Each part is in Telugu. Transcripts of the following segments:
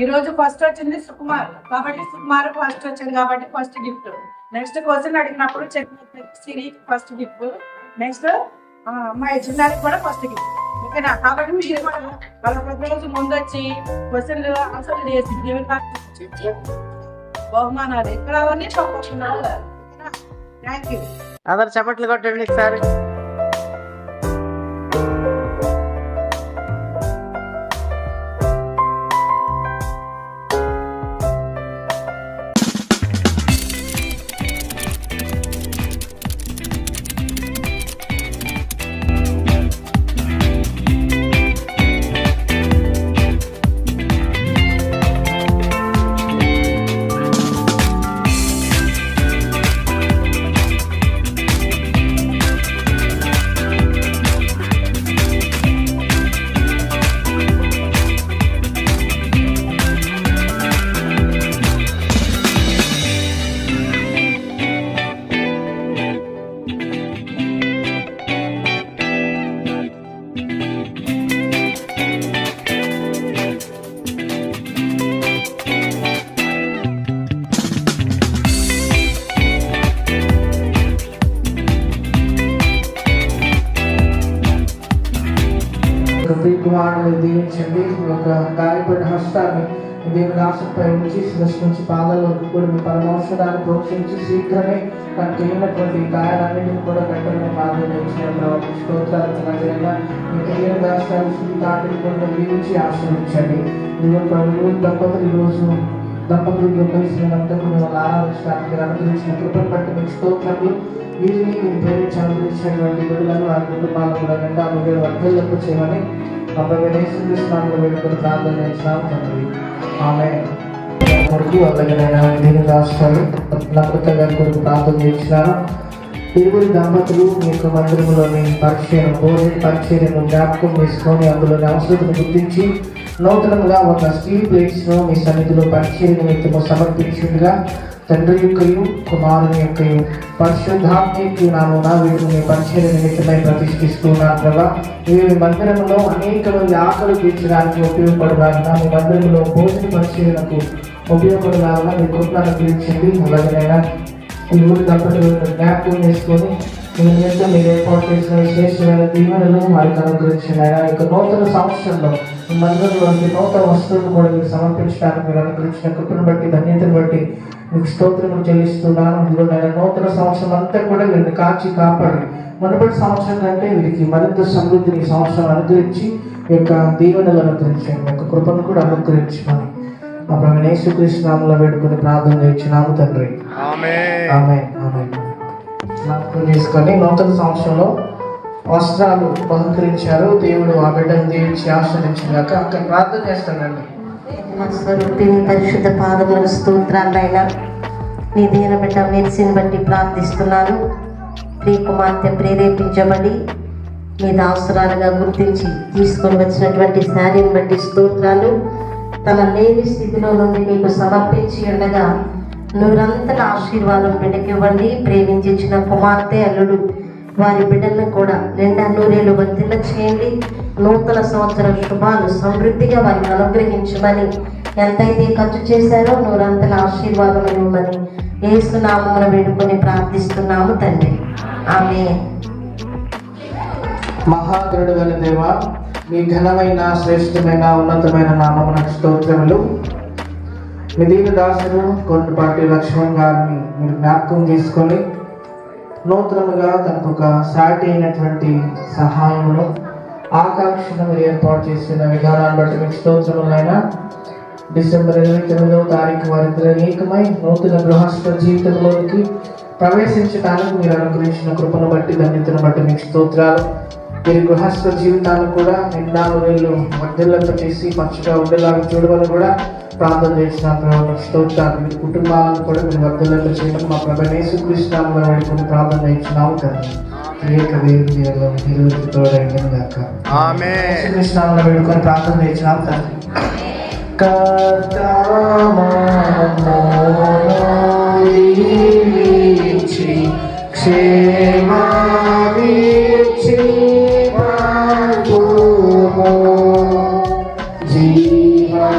ఈరోజు ఫస్ట్ వచ్చింది సుకుమార్ కాబట్టి సుకుమార్ ఫస్ట్ వచ్చింది కాబట్టి ఫస్ట్ గిఫ్ట్. నెక్స్ట్ క్వశ్చన్ అడిగినప్పుడు సిరి ఫస్ట్ గిఫ్ట్. నెక్స్ట్ అమ్మాయి చిన్నారికి కూడా ఫస్ట్ గిఫ్ట్. ఓకేనా? కాబట్టి మీరు కూడా వాళ్ళ ప్రతిరోజు ముందు వచ్చి క్వశ్చన్లు ఆన్సర్లు చేసి బహుమానాలు ఇక్కడ అవన్నీ తప్పకుండా. Thank you. అందరు చప్పట్లు కొట్టండి ఒకసారి. కుమారుని దీవించండి. ఒక గాయపడిన హస్తాన్ని దేవుని దాసంపై ఉంచి శిరస్సు నుంచి పాదాల వరకు కూడా మీ పరమౌషధాన్ని ప్రోక్షించి శీఘ్రమే తనకు అయినటువంటి గాయాలన్నింటినీ కూడా పెట్టడం ప్రారంభించిన స్తోత్రాలు. మీ తెలియని దాస్తాన్ని శుద్ధాటిని కూడా దీవించి ఆశ్రయించండి. దంపతులు ఈరోజు దంపతులు కలిసినందుకు మిమ్మల్ని ఆరాధించడానికి అనుగ్రహించిన కృపను బట్టి మీకు స్తోత్రాలు. వీరిని మీరు ప్రేమించి అనుగ్రహించినటువంటి బిడ్డలను వారి కుటుంబాలను కూడా నిండా మీరు వర్ధలకు చేయమని యేసుక్రీస్తునామములో వేడుకొని ప్రార్థన చేస్తున్నాము తండ్రి. ఆమేన్. కొడుకు అలాగేనైనా దీని రాష్ట్రాలు నమ్మకత గారి కొడుకు ప్రార్థన చేస్తున్నాను. ఇరువురి దంపతులు మీ యొక్క మందిరంలోని పరిచర్యను జ్ఞాపకం చేసుకొని అందులోని అవసరతను గుర్తించి నూతనంగా ఒక స్టీల్ ప్లేట్స్ను మీ సన్నిధిలో పరిచర్య నిమిత్తము సమర్పించుగా తండ్రి యొక్కయు కుమారుని యొక్కయు పరిశుద్ధాత్మ నామమున వీటిని మీ పరిచర్య నిమిత్తమై ప్రతిష్ఠిస్తున్నాను కదా. ఇవి మందిరంలో అనేక మంది ఆకలి తీర్చడానికి ఉపయోగపడలాగా మీ మందిరంలో భోజన పరిచర్యలకు ఉపయోగపడలాగా మీ కృపను అనుగ్రహించండి. అలాగైనా ఈ ఊరి దంపతులను జ్ఞాపకం చేసుకొని మీ నిమిత్తం మీరు ఏర్పాటు చేసిన విశేషమైన దీవెనలు వారికి అనుగ్రహించండి. ఆయన యొక్క నూతన సంవత్సరంలో మీ మందిరంలోకి నూతన వస్తువులను కూడా మీరు సమర్పించడానికి మీరు అనుగ్రహించిన కృపను బట్టి ధన్యతను బట్టి మీకు స్తోత్రము చెల్లిస్తున్నాను. ఇదిగో నేను నూతన సంవత్సరం అంతా కూడా వీరిని కాచి కాపాడి మునుపటి సంవత్సరం కంటే వీరికి మరింత సమృద్ధిని సంవత్సరం అనుగ్రహించి ఈ యొక్క దీవెనలు అనుగ్రహించండి. మీ యొక్క కృపను కూడా అనుగ్రహించమని మా ప్రభు యేసుక్రీస్తు నామములో వేడుకొని ప్రార్థన చేయించున్నాము తండ్రి. ఆమేన్. ఆమేన్. జ్ఞాపకం చేసుకొని నూతన సంవత్సరంలో వస్త్రాలు బహుకరించారు. దేవుడు ఆ బిడ్డను దీవించి ఆశ్రయించాక అక్కడ ప్రార్థన చేస్తానండి. స్వరూపిణి పరిశుద్ధ పాదములకు స్తోత్రాలైనా నీ దీన బిడ్డ మెరిసిని బట్టి ప్రార్థిస్తున్నాను. ప్రియ కుమార్తె ప్రేరేపించబడి మీ దాసురాలుగా గుర్తించి తీసుకొని వచ్చినటువంటి శారీని బట్టి స్తోత్రాలు. తన లేని స్థితిలో నుండి నీకు సమర్పించి ఉండగా నూరంతల ఆశీర్వాదం బిడ్డకివ్వండి. ప్రేమించిన కుమార్తె అల్లుడు వారి బిడ్డలను కూడా 200 వర్ధిల్ల చేయండి. నూతన సంవత్సర శుభాలు సమృద్ధిగా వారికి అనుగ్రహించమని ఎంతైతే ఖర్చు చేశారో నూరంతల ఆశీర్వాదం ఇవ్వమని యేసు నామమున వేడుకొని ప్రార్థిస్తున్నాము తండ్రి. ఆమేన్. మహాగరుడు గల దేవా, మీ ఘనమైన శ్రేష్టమైన ఉన్నతమైన నామమునకు స్తోత్రములు. మీ దీన దాసుడు కొండపాటి లక్ష్మణ్ గారిని మీరు జ్ఞాపకం చేసుకొని నూతనముగా తనకు ఒక సాటి అయినటువంటి సహాయమును ఆకాంక్షను మీరు ఏర్పాటు చేసిన విధానాన్ని బట్టి మీకు స్తోత్రములైనా. డిసెంబర్ 29వ తారీఖు వారిద్దరు ఏకమై నూతన గృహస్థ జీవితంలోనికి ప్రవేశించడానికి మీరు అనుగ్రహించిన కృపను బట్టి ధన్యతను బట్టి మీకు స్తోత్రాలు. మీరు గృహస్థ జీవితాన్ని కూడా నిండా వీళ్ళు వర్ధిల్లంత చేసి మంచిగా ఉండేలాగా చూడవని కూడా ప్రార్థన చేసిన స్తోత్రాలు. మీ కుటుంబాలను కూడా మీరు వర్ధిల్లంత చేయడం మా ప్రభు యేసుక్రీస్తు నామమున వేడుకొని ప్రార్థన చేస్తున్నాము తండ్రి. యేసుక్రీస్తు నామమున వేడుకొని ప్రార్థన చేస్తున్నాము తండ్రి. జీవా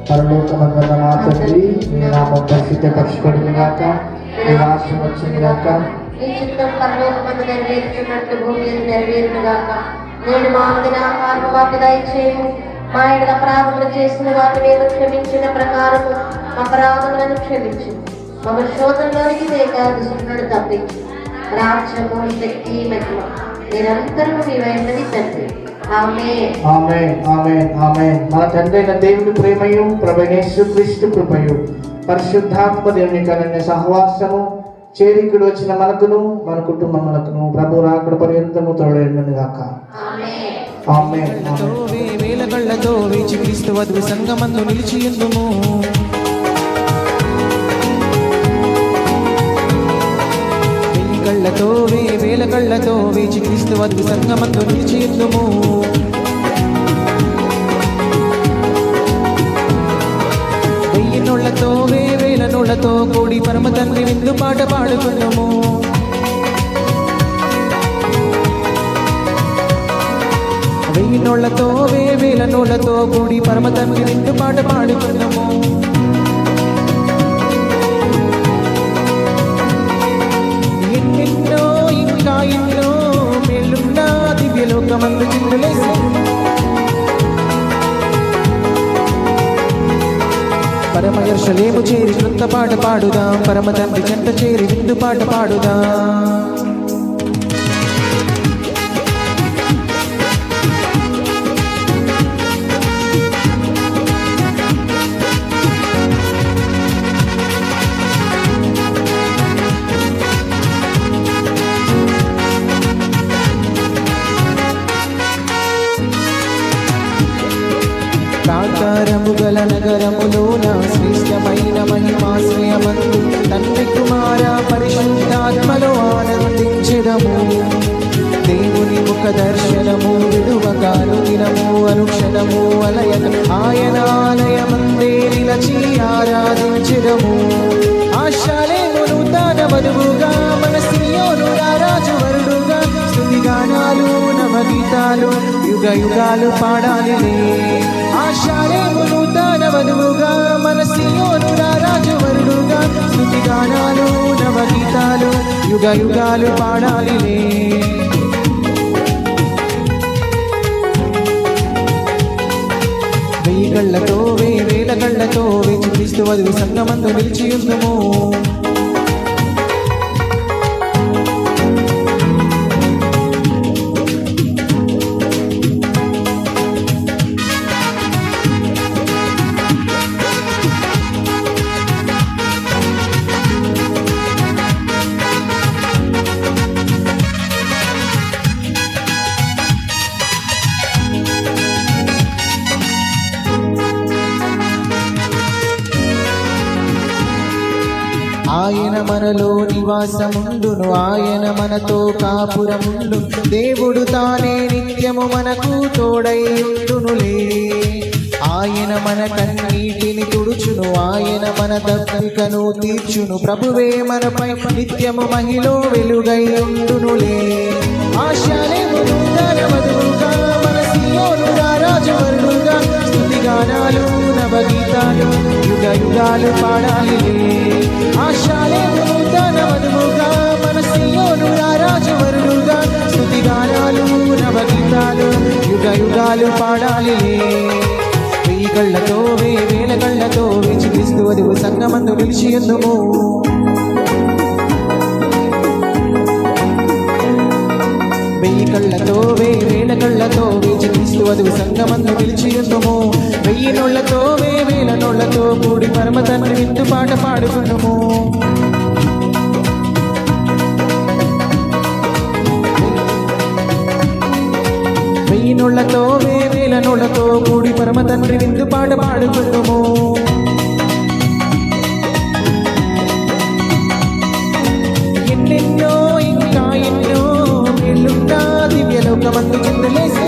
పరలోకమందున్న మా తండ్రి, మీ నామం పరిశుద్ధపరచబడును గాక, మీ రాష్ట్రం వచ్చును గాక, నీ చిత్తం పరలోకమందు నెరవేర్చున్నట్టు భూమి మీద నెరవేరును గాక. నేడు మా ఆహారం మాకు దయచేయము. మా ఎడల అపరాధములు చేసిన వారిని మేము క్షమించిన ప్రకారము అపరాధములను క్షమించు. మమ్మ శోధనలోనికి దుష్టుడు తప్పించు. రాజ్యము, శక్తి, మహిమ నిరంతరము మీ వైపునది తండ్రి. ఆమేన్. ఆమేన్, ఆమేన్, ఆమేన్. మన తండ్రి అయిన దేవుని ప్రేమయు ప్రభువైన యేసుక్రీస్తు కృపయు పరిశుద్ధాత్మ దేవుని కనన్య సహవాసము చేరికడు వచ్చిన మనకును మన కుటుంబములకును ప్రభు రాకడ పర్యంతము తోడైనను గాక. ఆమేన్. ఆమేన్, ఆమేన్. వేలగళ్ళతో వేచి క్రీస్తు వధువు సంగమందు నిలిచియుందుము. వేలగళ్ళతో వేచి క్రీస్తు వధువు సంగమందు నిలిచియుందుము. వెయ్యి నోళ్లతో వేల నోళ్లతో కూడి పరమ తండ్రి విందు పాట పాడుకున్నాము. వెయ్యి నోళ్లతో వేల నోళ్లతో కూడి పరమ తండ్రి విందు పాట పాడుకున్నాము. ఎన్నెన్నో ఇంకా ఎన్నో మేలున్న దివ్యలోకమందు చిందులేసి పరమ యెరూషలేము చేరి కృత పాట పాడుదాం. పరమ తండ్రి చెంత చేరి విందు పాట పాడుదాం. ప్రాకారము గల నగరములోన శ్రేష్టమైన మహిమాశ్రయమందు తండ్రి కుమార పరిశుద్ధాత్మలో ఆనందించెదము. దేవుని ముఖ దర్శనము విడువగాను దినము అనుక్షణము అలయక ఆయన ఆలయమందే నిలచి ఆరాధించెదము. ఆశాలేము నూతన వధువుగా మన సియోను రారాజు వరుడుగా స్తుతిగానాలు నవగీతాలు యుగ యుగాలు పాడాలిలే. ఆశాలేము నూతన వధువుగా మన సియోను రారాజు వరుడుగా స్తుతిగానాలు నవగీతాలు యుగ యుగాలు పాడాలిలే. వెయ్యి కళ్ళతో వేల కళ్ళతో వేచి క్రీస్తు వధువు సంగమందు నిలిచియుందుము. ఆయన మనలో నివాసముండును, ఆయన మనతో కాపురముండు. దేవుడు తానే నిత్యము మనకు తోడై ఉండునులే. ఆయన మన కన్నీటిని తుడుచును, ఆయన మన దప్పికను తీర్చును. ప్రభువే మనపై నిత్యము మహిలో వెలుగై ఉండునులే. ఆశాలేము నూతన వధువుగా మన సియోను రారాజు వరుడుగా స్తుతిగానాలు నవగీతాలు యుగ యుగాలు పాడాలిలే. ఆశాలేము నూతన వధువుగా మన సియోను రారాజు వరుడుగా స్తుతిగానాలు నవగీతాలు యుగ యుగాలు పాడాలిలే. వెయ్యి కళ్ళతో వేల కళ్ళతో వేచి క్రీస్తు వధువు సంగమందు నిలిచియుందుము. వెయ్యి కళ్ళతో వేల కళ్ళతో వేచి క్రీస్తు వధువు సంగమందు నిలిచియుందుము. వెయ్యి నోళ్లతో వేల నోళ్లతో కూడి పరమ తండ్రి విందు పాట పాడుకున్నాము. వెయ్యి నోళ్లతో వేల నోళ్లతో కూడి పరమ తండ్రి విందు పాట పాడుకుందుము. ఎన్నెన్నో ఇంకా ఎన్నో మేలున్నా దివ్యలోకమందు చిందలేసి